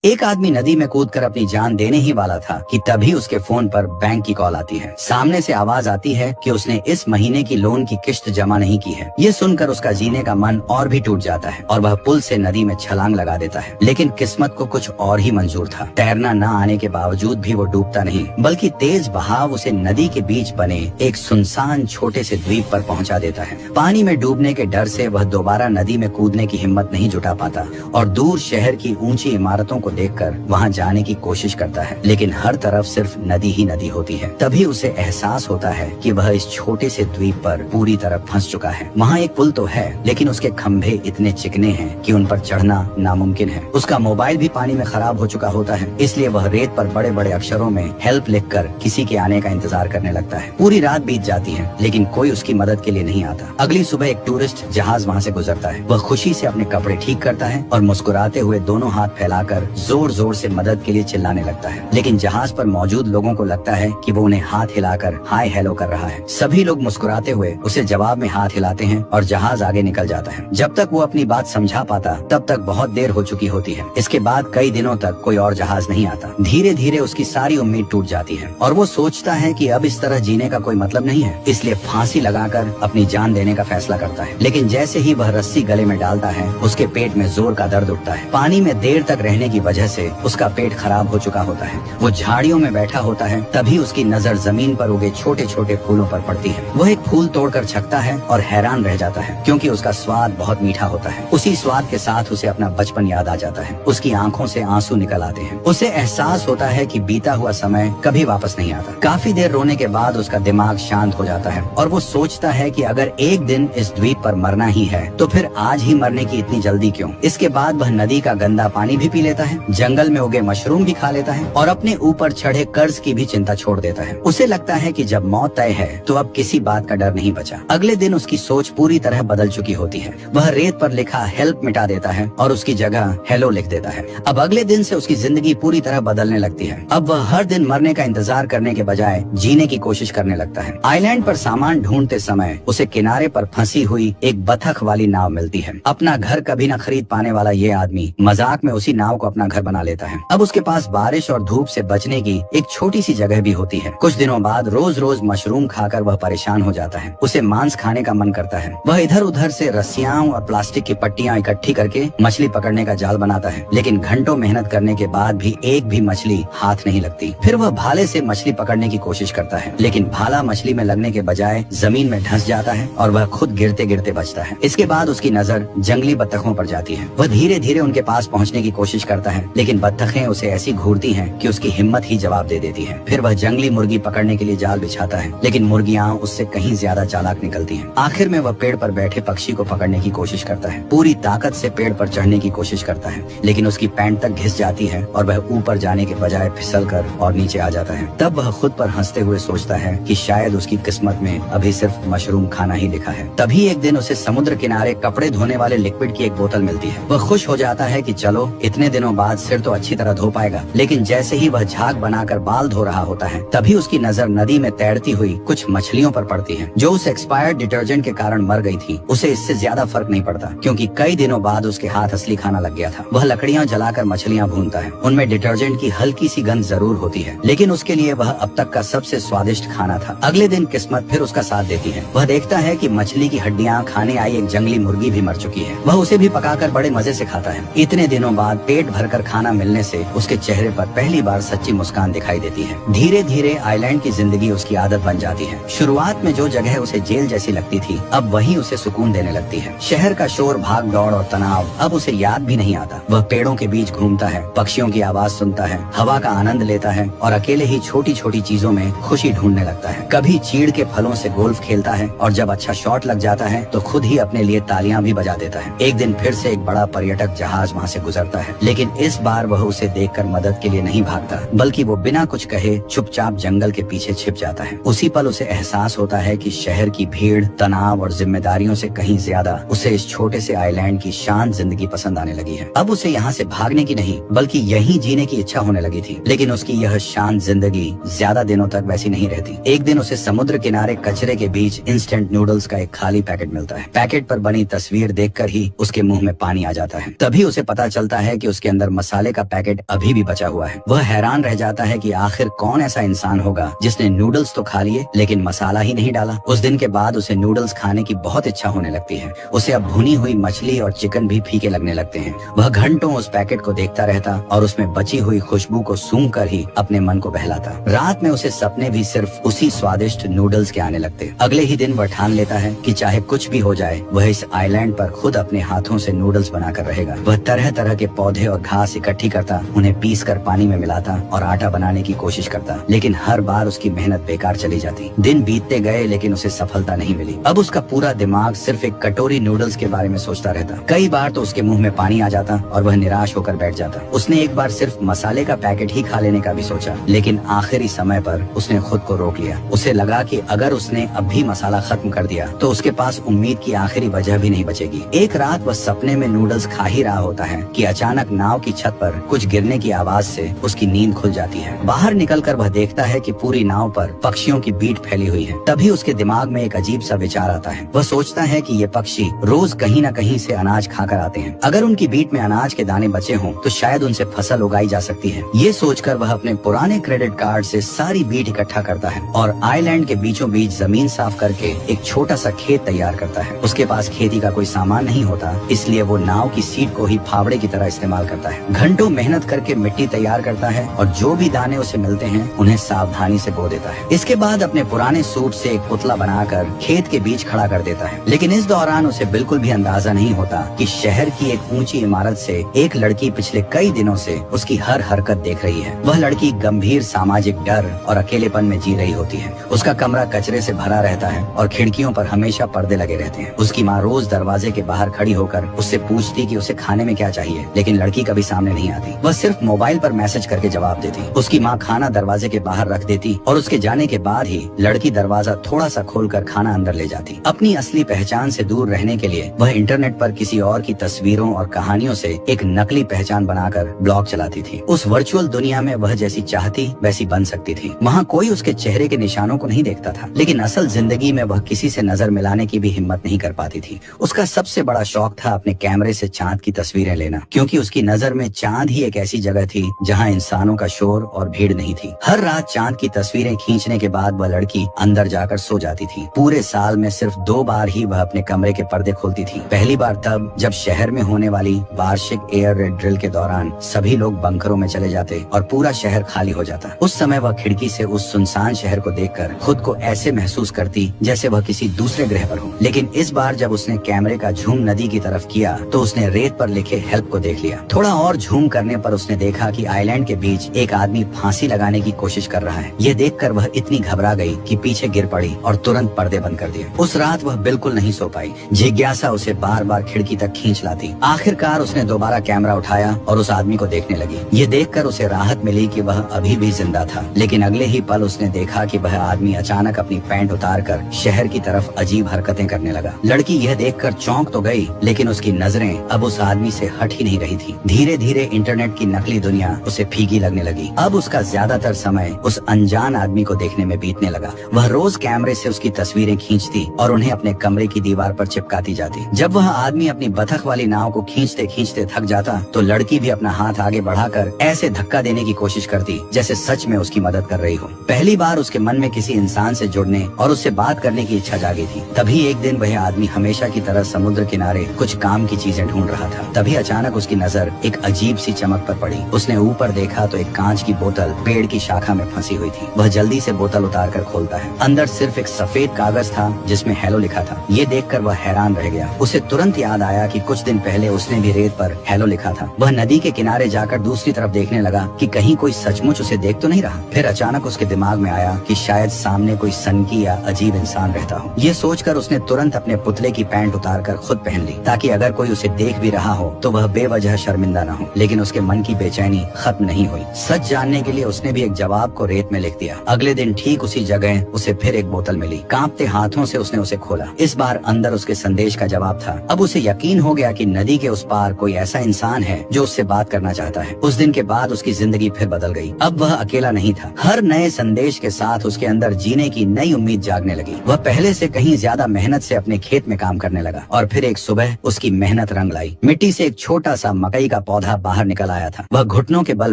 एक आदमी नदी में कूदकर अपनी जान देने ही वाला था कि तभी उसके फोन पर बैंक की कॉल आती है। सामने से आवाज आती है कि उसने इस महीने की लोन की किश्त जमा नहीं की है। ये सुनकर उसका जीने का मन और भी टूट जाता है और वह पुल से नदी में छलांग लगा देता है। लेकिन किस्मत को कुछ और ही मंजूर था। तैरना न आने के बावजूद भी वो डूबता नहीं, बल्कि तेज बहाव उसे नदी के बीच बने एक सुनसान छोटे से द्वीप पर पहुंचा देता है। पानी में डूबने के डर से वह दोबारा नदी में कूदने की हिम्मत नहीं जुटा पाता और दूर शहर की ऊंची इमारतों को देखकर वहां जाने की कोशिश करता है, लेकिन हर तरफ सिर्फ नदी ही नदी होती है। तभी उसे एहसास होता है कि वह इस छोटे से द्वीप पर पूरी तरह फंस चुका है। वहाँ एक पुल तो है, लेकिन उसके खंभे इतने चिकने हैं कि उन पर चढ़ना नामुमकिन है। उसका मोबाइल भी पानी में खराब हो चुका होता है, इसलिए वह रेत पर बड़े बड़े अक्षरों में हेल्प लिखकर किसी के आने का इंतजार करने लगता है। पूरी रात बीत जाती है, लेकिन कोई उसकी मदद के लिए नहीं आता। अगली सुबह एक टूरिस्ट जहाज वहाँ से गुजरता है। वह खुशी से अपने कपड़े ठीक करता है और मुस्कुराते हुए दोनों हाथ फैलाकर जोर जोर से मदद के लिए चिल्लाने लगता है। लेकिन जहाज पर मौजूद लोगों को लगता है कि वो उन्हें हाथ हिलाकर हाय हेलो कर रहा है। सभी लोग मुस्कुराते हुए उसे जवाब में हाथ हिलाते हैं और जहाज आगे निकल जाता है। जब तक वो अपनी बात समझा पाता तब तक बहुत देर हो चुकी होती है। इसके बाद कई दिनों तक कोई और जहाज नहीं आता। धीरे धीरे उसकी सारी उम्मीद टूट जाती है और वो सोचता है कि अब इस तरह जीने का कोई मतलब नहीं है, इसलिए फांसी लगाकर अपनी जान देने का फैसला करता है। लेकिन जैसे ही वह रस्सी गले में डालता है, उसके पेट में जोर का दर्द उठता है। पानी में देर तक रहने की वजह से उसका पेट खराब हो चुका होता है। वो झाड़ियों में बैठा होता है, तभी उसकी नजर जमीन पर उगे छोटे छोटे फूलों पर पड़ती है। वह एक फूल तोड़कर छकता है और हैरान रह जाता है, क्योंकि उसका स्वाद बहुत मीठा होता है। उसी स्वाद के साथ उसे अपना बचपन याद आ जाता है। उसकी आंखों से आंसू निकल आते हैं। उसे एहसास होता है कि बीता हुआ समय कभी वापस नहीं आता। काफी देर रोने के बाद उसका दिमाग शांत हो जाता है और वो सोचता है कि अगर एक दिन इस द्वीप पर मरना ही है तो फिर आज ही मरने की इतनी जल्दी क्यों। इसके बाद वह नदी का गंदा पानी भी पी लेता है, जंगल में उगे मशरूम भी खा लेता है और अपने ऊपर चढ़े कर्ज की भी चिंता छोड़ देता है। उसे लगता है कि जब मौत तय है तो अब किसी बात का डर नहीं बचा। अगले दिन उसकी सोच पूरी तरह बदल चुकी होती है। वह रेत पर लिखा हेल्प मिटा देता है और उसकी जगह हेलो लिख देता है। अब अगले दिन से उसकी जिंदगी पूरी तरह बदलने लगती है। अब वह हर दिन मरने का इंतजार करने के बजाय जीने की कोशिश करने लगता है। आइलैंड पर सामान ढूंढते समय उसे किनारे पर फंसी हुई एक बतख वाली नाव मिलती है। अपना घर कभी न खरीद पाने वाला ये आदमी मजाक में उसी नाव को अपना घर बना लेता है। अब उसके पास बारिश और धूप से बचने की एक छोटी सी जगह भी होती है। कुछ दिनों बाद रोज रोज मशरूम खाकर वह परेशान हो जाता है। उसे मांस खाने का मन करता है। वह इधर उधर से रस्सियां और प्लास्टिक की पट्टियां इकट्ठी करके मछली पकड़ने का जाल बनाता है, लेकिन घंटों मेहनत करने के बाद भी एक भी मछली हाथ नहीं लगती। फिर वह भाले से मछली पकड़ने की कोशिश करता है, लेकिन भाला मछली में लगने के बजाय जमीन में धंस जाता है और वह खुद गिरते गिरते बचता है। इसके बाद उसकी नजर जंगली बत्तखों पर जाती है। वह धीरे धीरे उनके पास पहुँचने की कोशिश करता है, लेकिन बत्तखें उसे ऐसी घूरती हैं कि उसकी हिम्मत ही जवाब दे देती है। फिर वह जंगली मुर्गी पकड़ने के लिए जाल बिछाता है, लेकिन मुर्गियां उससे कहीं ज्यादा चालाक निकलती हैं। आखिर में वह पेड़ पर बैठे पक्षी को पकड़ने की कोशिश करता है। पूरी ताकत से पेड़ पर चढ़ने की कोशिश करता है, लेकिन उसकी पैंट तक घिस जाती है और वह ऊपर जाने के बजाय फिसलकर और नीचे आ जाता है। तब वह खुद पर हंसते हुए सोचता है कि शायद उसकी किस्मत में अभी सिर्फ मशरूम खाना ही लिखा है। तभी एक दिन उसे समुद्र किनारे कपड़े धोने वाले लिक्विड की एक बोतल मिलती है। वह खुश हो जाता है कि चलो इतने दिनों बाद सिर तो अच्छी तरह धो पाएगा। लेकिन जैसे ही वह झाग बनाकर बाल धो रहा होता है, तभी उसकी नजर नदी में तैरती हुई कुछ मछलियों पर पड़ती है, जो उस एक्सपायर्ड डिटर्जेंट के कारण मर गई थी। उसे इससे ज्यादा फर्क नहीं पड़ता, क्योंकि कई दिनों बाद उसके हाथ असली खाना लग गया था। वह लकड़ियां जलाकर मछलियां भूनता है। उनमें डिटर्जेंट की हल्की सी गंध जरूर होती है, लेकिन उसके लिए वह अब तक का सबसे स्वादिष्ट खाना था। अगले दिन किस्मत फिर उसका साथ देती है। वह देखता है कि मछली की हड्डियां खाने आई एक जंगली मुर्गी भी मर चुकी है। वह उसे भी पकाकर बड़े मजे से खाता है। इतने दिनों बाद पेट भरकर खाना मिलने से उसके चेहरे पर पहली बार सच्ची मुस्कान दिखाई देती है। धीरे धीरे आइलैंड की जिंदगी उसकी आदत बन जाती है। शुरुआत में जो जगह उसे जेल जैसी लगती थी, अब वही उसे सुकून देने लगती है। शहर का शोर, भाग दौड़ और तनाव अब उसे याद भी नहीं आता। वह पेड़ों के बीच घूमता है, पक्षियों की आवाज सुनता है, हवा का आनंद लेता है और अकेले ही छोटी छोटी चीजों में खुशी ढूंढने लगता है। कभी चीड़ के फलों से गोल्फ खेलता है और जब अच्छा शॉट लग जाता है तो खुद ही अपने लिए तालियां भी बजा देता है। एक दिन फिर से एक बड़ा पर्यटक जहाज वहाँ से गुजरता है, लेकिन इस बार वह उसे देखकर मदद के लिए नहीं भागता, बल्कि वो बिना कुछ कहे चुपचाप जंगल के पीछे छिप जाता है। उसी पल उसे एहसास होता है कि शहर की भीड़, तनाव और जिम्मेदारियों से कहीं ज्यादा उसे इस छोटे से आइलैंड की शांत जिंदगी पसंद आने लगी है। अब उसे यहाँ से भागने की नहीं, बल्कि यहीं जीने की इच्छा होने लगी थी। लेकिन उसकी यह शांत जिंदगी ज्यादा दिनों तक वैसी नहीं रहती। एक दिन उसे समुद्र किनारे कचरे के बीच इंस्टेंट नूडल्स का एक खाली पैकेट मिलता है। पैकेट पर बनी तस्वीर देखकर ही उसके मुंह में पानी आ जाता है। तभी उसे पता चलता है कि उसके अंदर मसाले का पैकेट अभी भी बचा हुआ है। वह हैरान रह जाता है कि आखिर कौन ऐसा इंसान होगा जिसने नूडल्स तो खा लिए लेकिन मसाला ही नहीं डाला। उस दिन के बाद उसे नूडल्स खाने की बहुत इच्छा होने लगती है। उसे अब भुनी हुई मछली और चिकन भी फीके लगने लगते हैं। वह घंटों उस पैकेट को देखता रहता और उसमें बची हुई खुशबू को सूंघकर ही अपने मन को बहलाता। रात में उसे सपने भी सिर्फ उसी स्वादिष्ट नूडल्स के आने लगते। अगले ही दिन वह ठान लेता है कि चाहे कुछ भी हो जाए वह इस आइलैंड पर खुद अपने हाथों से नूडल्स बनाकर रहेगा। वह तरह तरह के पौधे और घास इकट्ठी करता, उन्हें पीसकर पानी में मिलाता और आटा बनाने की कोशिश करता, लेकिन हर बार उसकी मेहनत बेकार चली जाती। दिन बीतते गए लेकिन उसे सफलता नहीं मिली। अब उसका पूरा दिमाग सिर्फ एक कटोरी नूडल्स के बारे में सोचता रहता। कई बार तो उसके मुंह में पानी आ जाता और वह निराश होकर बैठ जाता। उसने एक बार सिर्फ मसाले का पैकेट ही खा लेने का भी सोचा, लेकिन आखिरी समय पर उसने खुद को रोक लिया। उसे लगा कि अगर उसने अब भी मसाला खत्म कर दिया तो उसके पास उम्मीद की आखिरी वजह भी नहीं बचेगी। एक रात वह सपने में नूडल्स खा ही रहा होता है कि अचानक नाव की छत पर कुछ गिरने की आवाज से उसकी नींद खुल जाती है। बाहर निकलकर वह देखता है कि पूरी नाव पर पक्षियों की बीट फैली हुई है। तभी उसके दिमाग में एक अजीब सा विचार आता है। वह सोचता है कि ये पक्षी रोज कहीं न कहीं से अनाज खाकर आते हैं। अगर उनकी बीट में अनाज के दाने बचे हों तो शायद उनसे फसल उगाई जा सकती है। ये सोचकर वह अपने पुराने क्रेडिट कार्ड से सारी बीट इकट्ठा करता है और आइलैंड के बीचों बीच जमीन साफ करके एक छोटा सा खेत तैयार करता है। उसके पास खेती का कोई सामान नहीं होता, इसलिए वो नाव की सीट को ही फावड़े की तरह इस्तेमाल करता है। घंटों मेहनत करके मिट्टी तैयार करता है और जो भी दाने उसे मिलते हैं उन्हें सावधानी से बो देता है। इसके बाद अपने पुराने सूट से एक पुतला बनाकर खेत के बीच खड़ा कर देता है। लेकिन इस दौरान उसे बिल्कुल भी अंदाजा नहीं होता कि शहर की एक ऊंची इमारत से एक लड़की पिछले कई दिनों से उसकी हर हरकत देख रही है। वह लड़की गंभीर सामाजिक डर और अकेलेपन में जी रही होती है। उसका कमरा कचरे से भरा रहता है और खिड़कियों पर हमेशा पर्दे लगे रहते हैं। उसकी माँ रोज दरवाजे के बाहर खड़ी होकर उससे पूछती कि उसे खाने में क्या चाहिए, लेकिन लड़की कभी सामने नहीं आती। वह सिर्फ मोबाइल पर मैसेज करके जवाब देती। उसकी माँ खाना दरवाजे के बाहर रख देती और उसके जाने के बाद ही लड़की दरवाजा थोड़ा सा खोलकर खाना अंदर ले जाती। अपनी असली पहचान से दूर रहने के लिए वह इंटरनेट पर किसी और की तस्वीरों और कहानियों से एक नकली पहचान बनाकर ब्लॉग चलाती थी। उस वर्चुअल दुनिया में वह जैसी चाहती वैसी बन सकती थी। वहाँ कोई उसके चेहरे के निशानों को नहीं देखता था, लेकिन असल जिंदगी में वह किसी से नजर मिलाने की भी हिम्मत नहीं कर पाती थी। उसका सबसे बड़ा शौक था अपने कैमरे से चांद की तस्वीरें लेना, क्योंकि उसकी नजर में चांद ही एक ऐसी जगह थी जहाँ इंसानों का शोर और भीड़ नहीं थी। हर रात चांद की तस्वीरें खींचने के बाद वह लड़की अंदर जाकर सो जाती थी। पूरे साल में सिर्फ 2 बार ही वह अपने कमरे के पर्दे खोलती थी। पहली बार तब जब शहर में होने वाली वार्षिक एयर रेड ड्रिल के दौरान सभी लोग बंकरों में चले जाते और पूरा शहर खाली हो जाता। उस समय वह खिड़की से उस सुनसान शहर को देखकर खुद को ऐसे महसूस करती जैसे वह किसी दूसरे ग्रह पर हो। लेकिन इस बार जब उसने कैमरे का झूम नदी की तरफ किया तो उसने रेत पर लिखे हेल्प को देख लिया। थोड़ा और झूम करने पर उसने देखा कि आइलैंड के बीच एक आदमी फांसी लगाने की कोशिश कर रहा है। ये देखकर वह इतनी घबरा गई कि पीछे गिर पड़ी और तुरंत पर्दे बंद कर दिए। उस रात वह बिल्कुल नहीं सो पाई। जिज्ञासा उसे बार बार खिड़की तक खींच लाती। आखिरकार उसने दोबारा कैमरा उठाया और उस आदमी को देखने लगी। ये देखकर उसे राहत मिली कि वह अभी भी जिंदा था। लेकिन अगले ही पल उसने देखा कि वह आदमी अचानक अपनी पैंट उतारकर शहर की तरफ अजीब हरकतें करने लगा। लड़की यह देखकर चौंक तो गई, लेकिन उसकी नजरें अब उस आदमी से हट ही नहीं रही थी। धीरे धीरे इंटरनेट की नकली दुनिया उसे फीकी लगने लगी। अब उसका ज्यादातर समय उस अनजान आदमी को देखने में बीतने लगा। वह रोज कैमरे से उसकी तस्वीरें खींचती और उन्हें अपने कमरे की दीवार पर चिपकाती जाती। जब वह आदमी अपनी बतख वाली नाव को खींचते खींचते थक जाता तो लड़की भी अपना हाथ आगे बढ़ाकर ऐसे धक्का देने की कोशिश करती जैसे सच में उसकी मदद कर रही हो। पहली बार उसके मन में किसी इंसान से जुड़ने और उससे बात करने की इच्छा जागी थी। तभी एक दिन वह आदमी हमेशा की तरह समुद्र किनारे कुछ काम की चीजें ढूंढ रहा था। तभी अचानक उसकी नजर एक अजीब सी चमक पर पड़ी। उसने ऊपर देखा तो एक कांच की बोतल पेड़ की शाखा में फंसी हुई थी। वह जल्दी से बोतल उतार कर खोलता है। अंदर सिर्फ एक सफेद कागज था जिसमें हेलो लिखा था। ये देखकर वह हैरान रह गया। उसे तुरंत याद आया कि कुछ दिन पहले उसने भी रेत पर हेलो लिखा था। वह नदी के किनारे जाकर दूसरी तरफ देखने लगा कि कहीं कोई सचमुच उसे देख तो नहीं रहा। फिर अचानक उसके दिमाग में आया कि शायद सामने कोई सनकी या अजीब इंसान रहता हो। ये सोचकर उसने तुरंत अपने पुतले की पैंट उतारकर खुद पहन ली, ताकि अगर कोई उसे देख भी रहा हो तो वह बेवजह शर्मिंदा न हो। लेकिन उसके मन की बेचैनी खत्म नहीं हुई। सच जानने के लिए उसने भी एक जवाब को रेत में लिख दिया। अगले दिन ठीक उसी जगह उसे फिर एक बोतल मिली। कांपते हाथों से उसने उसे खोला। इस बार अंदर उसके संदेश का जवाब था। अब उसे यकीन हो गया कि नदी के उस पार कोई ऐसा इंसान है जो उससे बात करना चाहता है। उस दिन के बाद उसकी जिंदगी फिर बदल गई। अब वह अकेला नहीं था। हर नए संदेश के साथ उसके अंदर जीने की नई उम्मीद जागने लगी। वह पहले से कहीं ज्यादा मेहनत से अपने खेत में काम करने लगा और फिर एक सुबह उसकी मेहनत रंग लाई। मिट्टी से एक छोटा सा मकई का पौधा बाहर निकल आया था। वह घुटनों के बल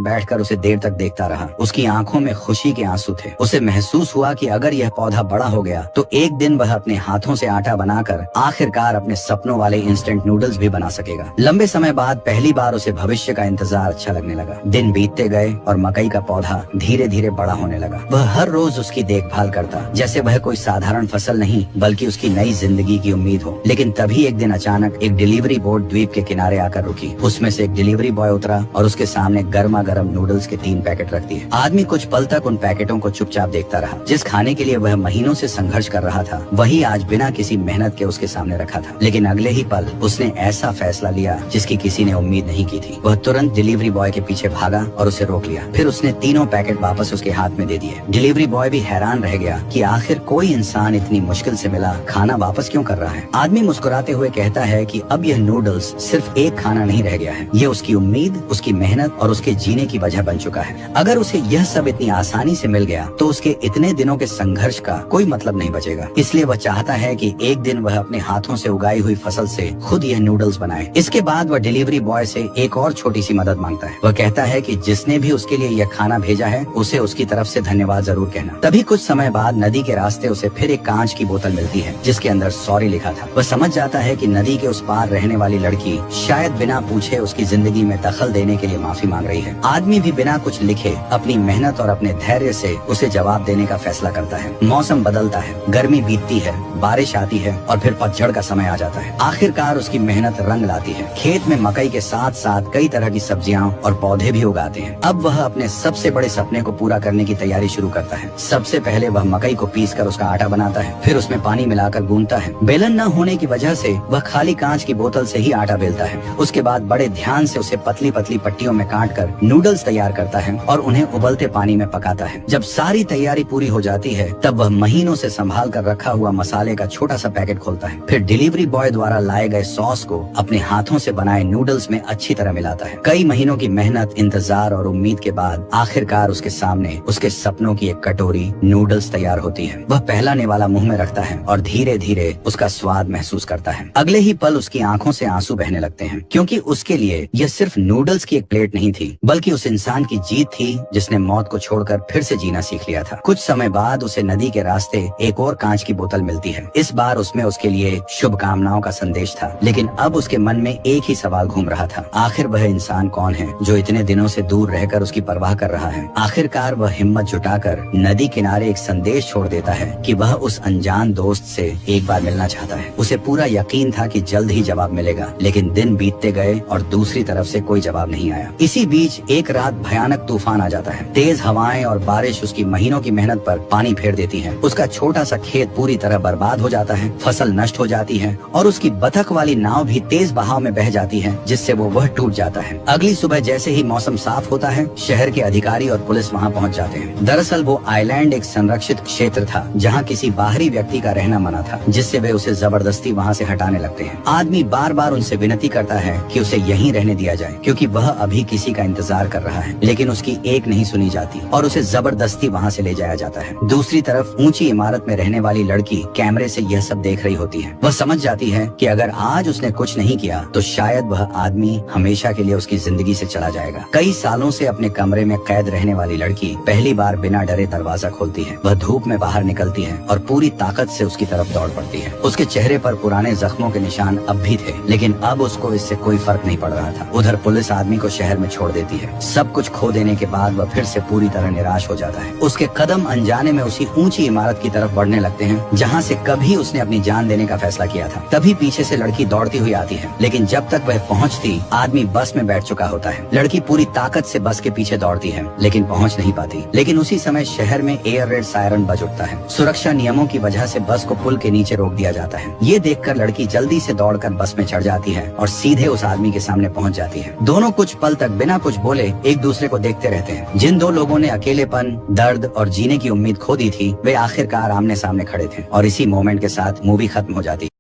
बैठकर उसे देर तक देखता रहा। उसकी आंखों में खुशी के आंसू थे। उसे महसूस हुआ कि अगर यह पौधा बड़ा हो गया तो एक दिन वह अपने हाथों से आटा बनाकर आखिरकार अपने सपनों वाले इंस्टेंट नूडल्स भी बना सकेगा। लंबे समय बाद पहली बार उसे भविष्य का इंतजार अच्छा लगने लगा। दिन बीतते गए और मकई का पौधा धीरे धीरे बड़ा होने लगा। वह हर रोज उसकी देखभाल करता जैसे वह कोई साधारण फसल नहीं बल्कि उसकी नई जिंदगी की उम्मीद हो। लेकिन तभी एक दिन अचानक एक डिलीवरी बोट द्वीप के किनारे आकर रुकी। उसमें से एक डिलीवरी बॉय उतरा और उसके सामने गर्मा गर्म नूडल्स के 3 पैकेट रख दिए। आदमी कुछ पल तक उन पैकेटों को चुपचाप देखता रहा। जिस खाने के लिए वह महीनों से संघर्ष कर रहा था वही आज बिना किसी मेहनत के उसके सामने रखा था। लेकिन अगले ही पल उसने ऐसा फैसला लिया जिसकी किसी ने उम्मीद नहीं की थी। वह तुरंत डिलीवरी बॉय के पीछे भागा और उसे रोक लिया। फिर उसने तीनों पैकेट वापस उसके हाथ में दे दिए। डिलीवरी बॉय भी हैरान रह गया कि आखिर कोई इंसान इतनी मुश्किल से मिला खाना वापस क्यों कर रहा है। आदमी मुस्कुराते हुए कहता है कि अब यह नूडल्स सिर्फ एक खाना नहीं रह गया है, ये उसकी उम्मीद, उसकी मेहनत और उसके जीने की वजह बन चुका है। अगर उसे यह सब इतनी आसानी से मिल गया तो उसके इतने दिनों के संघर्ष का कोई मतलब नहीं बचेगा। इसलिए वह चाहता है कि एक दिन वह अपने हाथों से उगाई हुई फसल से खुद यह नूडल्स बनाए। इसके बाद वह डिलीवरी बॉय से एक और छोटी सी मदद मांगता है। वह कहता है कि जिसने भी उसके लिए यह खाना भेजा है उसे उसकी तरफ से धन्यवाद जरूर कहना। तभी कुछ समय बाद नदी के रास्ते उसे फिर एक कांच की बोतल मिलती है जिसके अंदर सॉरी लिखा था। वह समझ जाता है कि नदी के उस पार रहने वाली लड़की शायद बिना पूछे उसकी जिंदगी में दखल देने के लिए माफी मांग रही है। आदमी भी बिना कुछ लिखे अपनी मेहनत और अपने धैर्य से उसे जवाब देने का फैसला करता है। मौसम बदलता है, गर्मी बीतती है, बारिश आती है और फिर पतझड़ का समय आ जाता है। आखिरकार उसकी मेहनत रंग लाती है। खेत में मकई के साथ साथ कई तरह की सब्जियां और पौधे भी उगाते हैं। अब वह अपने सबसे बड़े सपने को पूरा करने की तैयारी शुरू करता है। सबसे पहले वह मकई को पीसकर उसका आटा बनाता है, फिर उसमें पानी मिलाकर गूंथता है। बेलन न होने की वजह से वह खाली कांच की बोतल से ही आटा बेलता है। उसके बाद बड़े ध्यान से उसे पतली पतली पट्टियों में काटकर नूडल्स तैयार करता है और उन्हें उबलते पानी में पकाता है। जब सारी तैयारी पूरी हो जाती है तब वह महीनों से संभाल कर रखा हुआ मसाले का छोटा सा पैकेट खोलता है। फिर डिलीवरी बॉय द्वारा लाए गए सॉस को अपने हाथों से बनाए नूडल्स में अच्छी तरह मिलाता है। कई महीनों की मेहनत, इंतजार और उम्मीद के बाद आखिरकार उसके सामने उसके सपनों की एक कटोरी नूडल्स तैयार होती है। वह पहला निवाला मुंह में रखता है और धीरे धीरे उसका स्वाद महसूस करता है। अगले ही पल उसकी आंखों से आंसू बहने लगते हैं क्योंकि उसके लिए यह सिर्फ नूडल्स की एक प्लेट नहीं थी बल्कि उस इंसान की जीत थी जिसने मौत को छोड़कर फिर से जीना सीख लिया था। कुछ समय बाद उसे नदी के रास्ते एक और कांच की बोतल मिलती है। इस बार उसमें उसके लिए शुभकामनाओं का संदेश था। लेकिन अब उसके मन में एक ही सवाल घूम रहा था, आखिर वह इंसान कौन है जो इतने दिनों से दूर रहकर उसकी परवाह कर रहा है। आखिरकार वह हिम्मत जुटाकर नदी किनारे एक संदेश छोड़ देता है कि वह उस अनजान दोस्त से एक बार मिलना चाहता है। उसे पूरा यकीन था कि जल्द ही जवाब मिलेगा, लेकिन दिन बीतते गए और दूसरी तरफ से कोई जवाब नहीं आया। इसी बीच एक रात भयानक तूफान आ जाता है। तेज हवाएं और बारिश उसकी महीनों की मेहनत पर पानी फेर देती है। उसका छोटा सा खेत पूरी तरह बर्बाद हो जाता है, फसल नष्ट हो जाती है और उसकी बतख वाली नाव भी तेज बहाव में बह जाती है जिससे वह टूट जाता है। अगली सुबह जैसे ही मौसम साफ होता है शहर के अधिकारी और पुलिस वहाँ पहुँच जाते हैं। दरअसल वो आइलैंड एक संरक्षित क्षेत्र था जहाँ किसी बाहरी व्यक्ति का रहना मना था, जिससे वे उसे जबरदस्ती वहाँ से हटाने लगते हैं। आदमी बार बार उनसे विनती करता है कि उसे यहीं रहने दिया जाए क्योंकि वह अभी किसी का इंतजार कर रहा है, लेकिन उसकी एक नहीं सुनी जाती और उसे जबरदस्ती वहाँ से ले जाया जाता है। दूसरी तरफ ऊंची इमारत में रहने वाली लड़की कैमरे से यह सब देख रही होती है। वह समझ जाती है कि अगर आज उसने कुछ नहीं किया तो शायद वह आदमी हमेशा के लिए उसकी जिंदगी से चला जाएगा। कई सालों से अपने कमरे में कैद रहने वाली लड़की पहली बार बिना डरे दरवाजा खोलती है। वह धूप में बाहर निकलती है और पूरी ताकत से उसकी तरफ दौड़ पड़ती है। उसके चेहरे पर पुराने जख्मों के निशान अब भी थे, लेकिन अब उसको इससे कोई फर्क नहीं पड़ रहा था। उधर पुलिस आदमी को शहर में छोड़ देती है। सब कुछ खो देने के बाद वह फिर से पूरी तरह निराश हो जाता है। उसके कदम अनजाने में उसी ऊंची इमारत की तरफ बढ़ने लगते हैं जहाँ से कभी उसने अपनी जान देने का फैसला किया था। तभी पीछे से लड़की दौड़ती हुई आती है, लेकिन जब तक वह पहुँचती आदमी बस में बैठ चुका होता है। लड़की पूरी ताकत से बस के पीछे दौड़ती है लेकिन पहुँच नहीं पाती। लेकिन उसी समय शहर में एयर रेड सायरन बज उठता है। सुरक्षा नियमों की वजह से बस को पुल के नीचे रोक दिया जाता है। ये देखकर लड़की जल्दी से दौड़कर बस में चढ़ जाती है और सीधे उस आदमी के सामने पहुंच जाती है। दोनों कुछ पल तक बिना कुछ बोले एक दूसरे को देखते रहते हैं। जिन दो लोगों ने अकेलेपन, दर्द और जीने की उम्मीद खो दी थी वे आखिरकार आमने सामने खड़े थे और इसी मोमेंट के साथ मूवी खत्म हो जाती है।